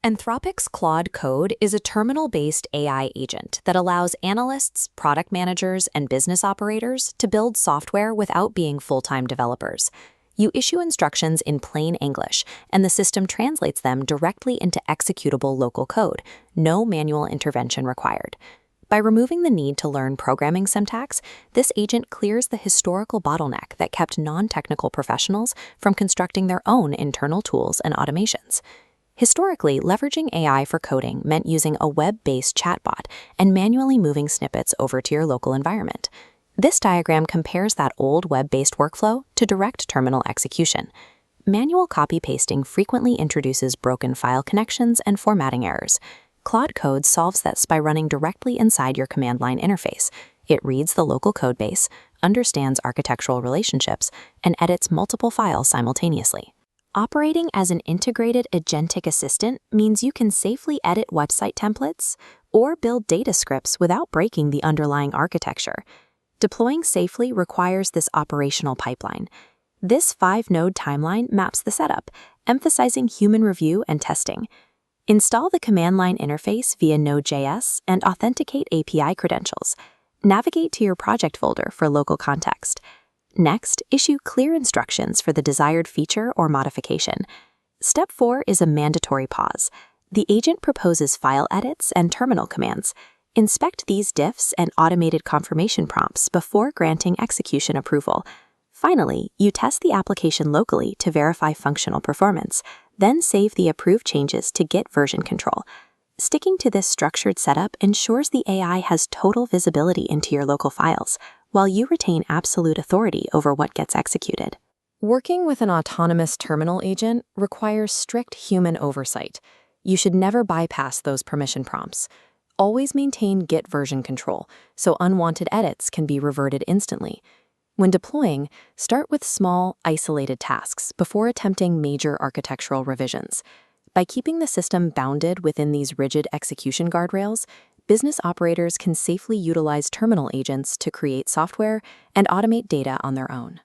Anthropic's Claude Code is a terminal-based AI agent that allows analysts, product managers, and business operators to build software without being full-time developers. You issue instructions in plain English, and the system translates them directly into executable local code, no manual intervention required. By removing the need to learn programming syntax, this agent clears the historical bottleneck that kept non-technical professionals from constructing their own internal tools and automations. Historically, leveraging AI for coding meant using a web-based chatbot and manually moving snippets over to your local environment. This diagram compares that old web-based workflow to direct terminal execution. Manual copy-pasting frequently introduces broken file connections and formatting errors. Claude Code solves this by running directly inside your command line interface. It reads the local codebase, understands architectural relationships, and edits multiple files simultaneously. Operating as an integrated agentic assistant means you can safely edit website templates or build data scripts without breaking the underlying architecture. Deploying safely requires this operational pipeline. This 5-node timeline maps the setup, emphasizing human review and testing. Install the command line interface via Node.js and authenticate API credentials. Navigate to your project folder for local context. Next, issue clear instructions for the desired feature or modification. Step 4 is a mandatory pause. The agent proposes file edits and terminal commands. Inspect these diffs and automated confirmation prompts before granting execution approval. Finally, you test the application locally to verify functional performance, then save the approved changes to Git version control. Sticking to this structured setup ensures the AI has total visibility into your local files, while you retain absolute authority over what gets executed. Working with an autonomous terminal agent requires strict human oversight. You should never bypass those permission prompts. Always maintain Git version control, so unwanted edits can be reverted instantly. When deploying, start with small, isolated tasks before attempting major architectural revisions. By keeping the system bounded within these rigid execution guardrails, business operators can safely utilize terminal agents to create software and automate data on their own.